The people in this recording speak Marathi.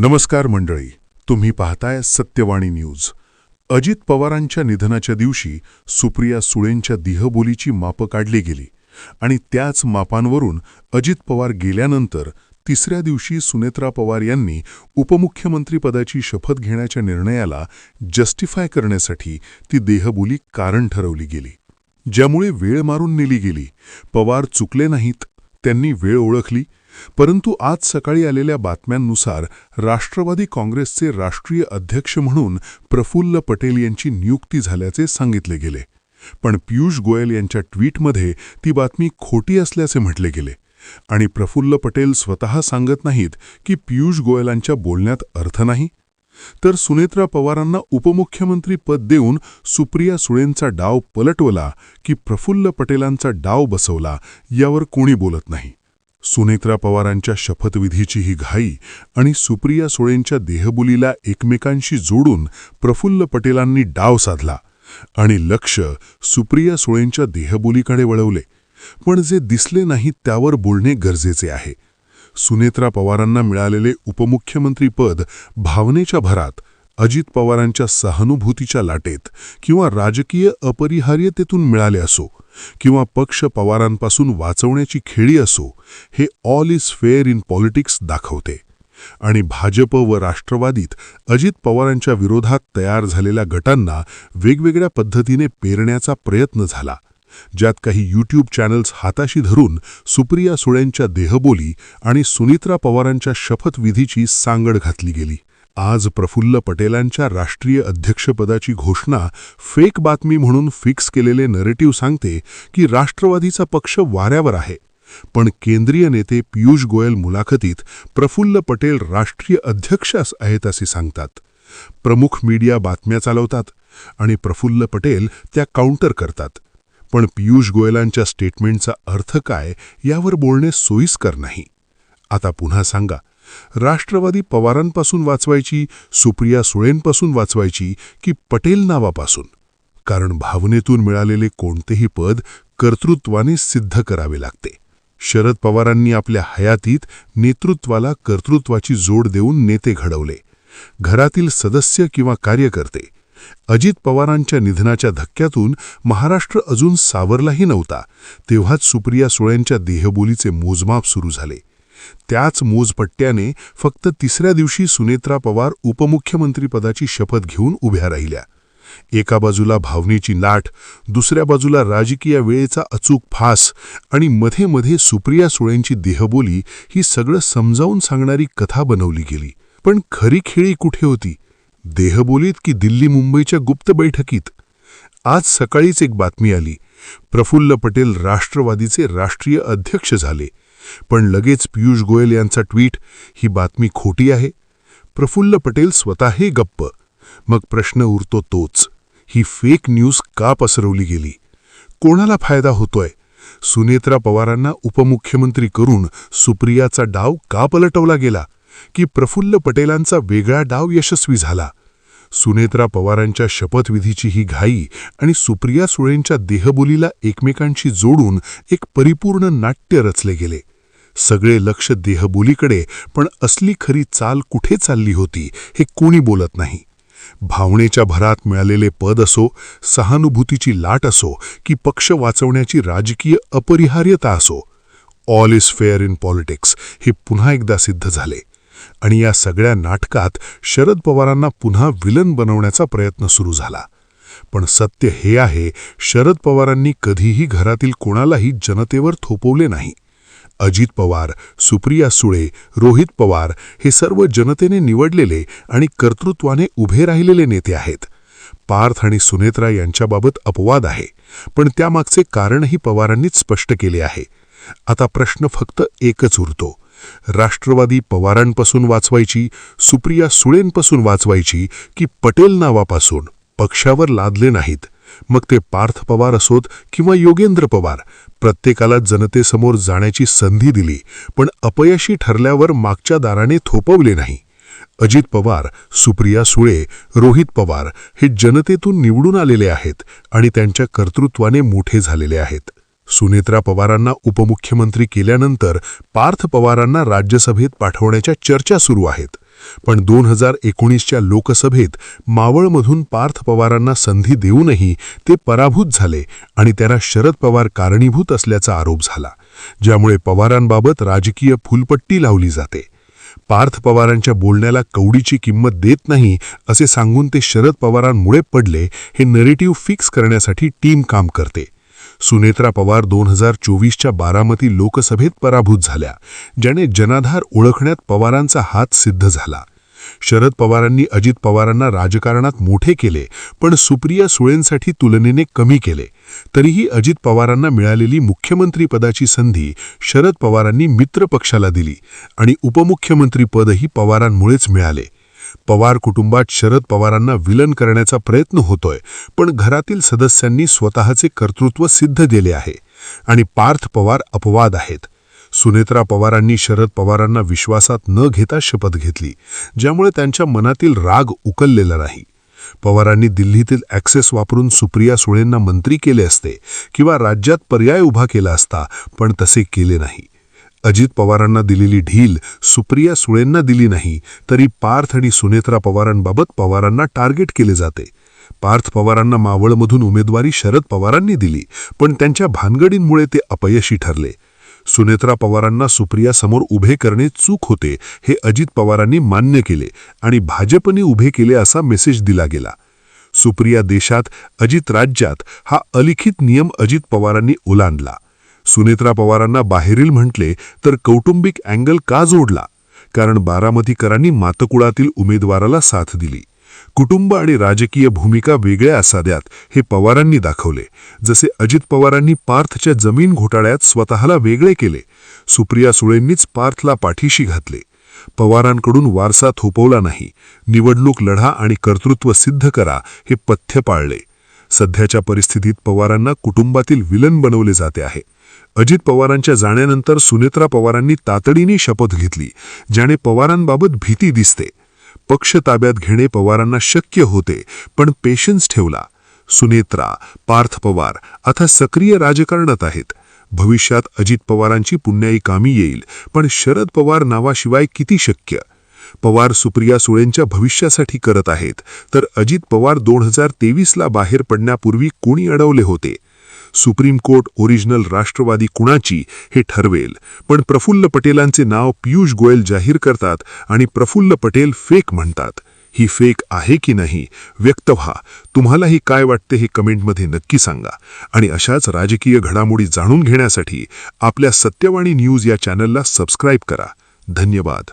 नमस्कार मंडळी, तुम्ही पाहताय सत्यवाणी न्यूज. अजित पवारांच्या निधनाच्या दिवशी सुप्रिया सुळेंच्या देहबोलीची मापं काढली गेली आणि त्याच मापांवरून अजित पवार गेल्यानंतर तिसऱ्या दिवशी सुनेत्रा पवार यांनी उपमुख्यमंत्रीपदाची शपथ घेण्याच्या निर्णयाला जस्टिफाय करण्यासाठी ती देहबोली कारण ठरवली गेली, ज्यामुळे वेळ मारून नेली गेली. पवार चुकले नाहीत, त्यांनी वेळ ओळखली. परंतु आज सकाळी आलेल्या बातम्यांनुसार राष्ट्रवादी काँग्रेसचे राष्ट्रीय अध्यक्ष म्हणून प्रफुल्ल पटेल यांची नियुक्ती झाल्याचे सांगितले गेले. पण पियुष गोयल यांच्या ट्विटमध्ये ती बातमी खोटी असल्याचे म्हटले गेले आणि प्रफुल्ल पटेल स्वतः सांगत नाहीत की पियुष गोयलांच्या बोलण्यात अर्थ नाही. तर सुनेत्रा पवारांना उपमुख्यमंत्री पद देऊन सुप्रिया सुळेंचा डाव पलटवला की प्रफुल्ल पटेलांचा डाव बसवला, यावर कोणी बोलत नाही. सुनेत्रा पवारांच्या शपथविधीची ही घाई आणि सुप्रिया सुळेंच्या देहबोलीला एकमेकांशी जोडून प्रफुल्ल पटेलांनी डाव साधला आणि लक्ष सुप्रिया सुळेंच्या देहबोलीकडे वळवले. पण जे दिसले नाही त्यावर बोलणे गरजेचे आहे. सुनेत्रा पवारांना मिळालेले उपमुख्यमंत्रीपद भावनेच्या भरात, अजित पवारांच्या सहानुभूतीच्या लाटेत किंवा राजकीय अपरिहार्यतेतून मिळाले असो किंवा पक्ष पवारांपासून वाचवण्याची खेळी असो, हे all is fair in politics दाखवते. आणि भाजप व राष्ट्रवादीत अजित पवारांच्या विरोधात तयार झालेल्या गटांना वेगवेगळ्या पद्धतीने पेरण्याचा प्रयत्न झाला, ज्यात काही यूट्यूब चॅनल्स हाताशी धरून सुप्रिया सुळेंच्या देहबोली आणि सुनेत्रा पवारांच्या शपथविधीची सांगड घातली गेली. आज प्रफुल्ल पटेलांच्या राष्ट्रीय अध्यक्षपदाची घोषणा फेक बातमी म्हणून फिक्स केलेले नरेटिव्ह सांगते की राष्ट्रवादीचा पक्ष वाऱ्यावर आहे. पण केंद्रीय नेते पियुष गोयल मुलाखतीत प्रफुल्ल पटेल राष्ट्रीय अध्यक्ष आहेत असे सांगतात. प्रमुख मीडिया बातम्या चालवतात आणि प्रफुल्ल पटेल त्या काउंटर करतात. पण पियुष गोयलांच्या स्टेटमेंटचा अर्थ काय यावर बोलणे सोयीस्कर नाही. आता पुन्हा सांगा, राष्ट्रवादी पवारांपासून वाचवायची, सुप्रिया सुळेंपासून वाचवायची की पटेल नावापासून? कारण भावनेतून मिळालेले कोणतेही पद कर्तृत्वाने सिद्ध करावे लागते. शरद पवारांनी आपल्या हयातीत नेतृत्वाला कर्तृत्वाची जोड देऊन नेते घडवले, घरातील सदस्य किंवा कार्यकर्ते. अजित पवारांच्या निधनाच्या धक्क्यातून महाराष्ट्र अजून सावरलाही नव्हता, तेव्हाच सुप्रिया सुळेंच्या देहबोलीचे मोजमाप सुरू झाले. त्याच मोजपट्ट्याने फक्त तिसऱ्या दिवशी सुनेत्रा पवार उपमुख्यमंत्रीपदाची शपथ घेऊन उभ्या राहिल्या. एका बाजूला भावनेची लाट, दुसऱ्या बाजूला राजकीय वेळेचा अचूक फास आणि मध्ये मध्ये सुप्रिया सुळेंची देहबोली, ही सगळं समजावून सांगणारी कथा बनवली गेली. पण खरी खेळी कुठे होती? देहबोलीत की दिल्ली मुंबईच्या गुप्त बैठकीत? आज सकाळीच एक बातमी आली, प्रफुल्ल पटेल राष्ट्रवादीचे राष्ट्रीय अध्यक्ष झाले. पण लगेच पियुष गोयल यांचा ट्विट, ही बातमी खोटी आहे. प्रफुल्ल पटेल स्वतःही गप्प. मग प्रश्न उरतो तोच, ही फेक न्यूज का पसरवली गेली? कोणाला फायदा होतोय? सुनेत्रा पवारांना उपमुख्यमंत्री करून सुप्रियाचा डाव का पलटवला गेला की प्रफुल्ल पटेलांचा वेगळा डाव यशस्वी झाला? सुनेत्रा पवारांच्या शपथविधीची ही घाई आणि सुप्रिया सुळेंच्या देहबोलीला एकमेकांशी जोडून एक परिपूर्ण नाट्य रचले गेले. सगळे लक्ष देहबोलीकडे, पण असली खरी चाल कुठे चालली होती हे कोणी बोलत नाही. भावनेच्या भरात मिळालेले पद असो, सहानुभूतीची लाट असो की पक्ष वाचवण्याची राजकीय अपरिहार्यता असो, all is fair in politics हे पुन्हा एकदा सिद्ध झाले. आणि या सगळ्या नाटकात शरद पवारांना पुन्हा विलन बनवण्याचा प्रयत्न सुरू झाला. पण सत्य हे आहे, शरद पवारांनी कधीही घरातील कोणालाही जनतेवर थोपवले नाही. अजित पवार, सुप्रिया सुळे, रोहित पवार हे सर्व जनतेने निवडलेले आणि कर्तृत्वाने उभे राहिलेले नेते आहेत. पार्थ आणि सुनेत्रा यांच्याबाबत अपवाद आहे, पण त्यामागचे कारणही पवारांनीच स्पष्ट केले आहे. आता प्रश्न फक्त एकच उरतो, राष्ट्रवादी पवारांपासून वाचवायची, सुप्रिया सुळेंपासून वाचवायची की पटेल नावापासून? पक्षावर लादले नाहीत, मग ते पार्थ पवार असोत किंवा योगेंद्र पवार, प्रत्येकाला जनतेसमोर जाण्याची संधी दिली, पण अपयशी ठरल्यावर मागच्या दाराने थोपवले नाही. अजित पवार, सुप्रिया सुळे, रोहित पवार हे जनतेतून निवडून आलेले आहेत आणि त्यांच्या कर्तृत्वाने मोठे झालेले आहेत. सुनेत्रा पवारांना उपमुख्यमंत्री केल्यानंतर पार्थ पवारांना राज्यसभेत पाठवण्याच्या चर्चा सुरू आहेत. पण 2019च्या लोकसभेत मावळमधून पार्थ पवारांना संधी देऊनही ते पराभूत झाले आणि त्यांना शरद पवार कारणीभूत असल्याचा आरोप झाला, ज्यामुळे पवारांबाबत राजकीय फुलपट्टी लावली जाते. पार्थ पवारांच्या बोलण्याला कवडीची किंमत देत नाही असे सांगून ते शरद पवारांमुळे पडले हे नरेटिव्ह फिक्स करण्यासाठी टीम काम करते. सुनेत्रा पवार 2024च्या बारामती लोकसभेत पराभूत झाल्या, ज्याने जनाधार ओळखण्यात पवारांचा हात सिद्ध झाला. शरद पवारांनी अजित पवारांना राजकारणात मोठे केले, पण सुप्रिया सुळेंसाठी तुलनेने कमी केले. तरीही अजित पवारांना मिळालेली मुख्यमंत्रीपदाची संधी शरद पवारांनी मित्र पक्षाला दिली आणि उपमुख्यमंत्रीपदही पवारांमुळेच मिळाले. पवार कुटुंबात शरद पवारांना विलन करण्याचा प्रयत्न होतोय, पण घरातील सदस्यांनी स्वतःचे कर्तृत्व सिद्ध केले आहे आणि पार्थ पवार अपवाद आहेत. सुनेत्रा पवारांनी शरद पवारांना विश्वासात न घेता शपथ घेतली, ज्यामुळे त्यांच्या मनातील राग उकललेला नाही. पवारांनी दिल्लीतील ॲक्सेस वापरून सुप्रिया सुळेंना मंत्री केले असते किंवा राज्यात पर्याय उभा केला असता, पण तसे केले नाही. अजित पवारांना दिलेली ढील सुप्रिया सुळेंना दिली नाही, तरी पार्थ आणि सुनेत्रा पवारांबाबत पवारांना टार्गेट केले जाते. पार्थ पवारांना मावळमधून उमेदवारी शरद पवारांनी दिली, पण त्यांच्या भानगडींमुळे ते अपयशी ठरले. सुनेत्रा पवारांना सुप्रियासमोर उभे करणे चूक होते हे अजित पवारांनी मान्य केले आणि भाजपने उभे केले असा मेसेज दिला गेला. सुप्रिया देशात, अजित राज्यात हा अलिखित नियम अजित पवारांनी ओलांडला. सुनेत्रा पवारांना बाहेरील म्हटले तर कौटुंबिक अँगल का जोडला? कारण बारामतीकरांनी मातकुळातील उमेदवाराला साथ दिली. कुटुंब आणि राजकीय भूमिका वेगळ्या असाव्यात हे पवारांनी दाखवले. जसे अजित पवारांनी पार्थच्या जमीन घोटाळ्यात स्वतःला वेगळे केले, सुप्रिया सुळेंनीच पार्थला पाठीशी घातले. पवारांकडून वारसा थोपवला नाही, निवडणूक लढा आणि कर्तृत्व सिद्ध करा हे पथ्य पाळले. सध्याच्या परिस्थितीत पवारांना कुटुंबातील विलन बनवले जाते आहे. अजित पवारांच्या जाण्यानंतर सुनेत्रा पवारांनी तातडीने शपथ घेतली, ज्याने पवारांबाबत भीती दिसते. पक्ष ताब्यात घेणे पवारांना शक्य होते, पण पेशन्स ठेवला. सुनेत्रा, पार्थ पवार आता सक्रिय राजकारणात आहेत. भविष्यात अजित पवारांची पुण्याई कामी येईल, पण शरद पवार नावाशिवाय किती शक्य? पवार सुप्रिया सुळेंच्या भविष्यासाठी करत आहेत, तर अजित पवार 2023ला बाहेर पडण्यापूर्वी कोणी अडवले होते? सुप्रीम कोर्ट ओरिजिनल राष्ट्रवादी कुणाची हे ठरवेल, पण प्रफुल्ल पटेलांचे नाव पियुष गोयल जाहीर करतात आणि प्रफुल्ल पटेल फेक म्हणतात. ही फेक आहे की नाही व्यक्त व्हा. तुम्हालाही काय वाटते हे कमेंटमध्ये नक्की सांगा. आणि अशाच राजकीय घडामोडी जाणून घेण्यासाठी आपल्या सत्यवाणी न्यूज या चॅनलला सबस्क्राईब करा. धन्यवाद.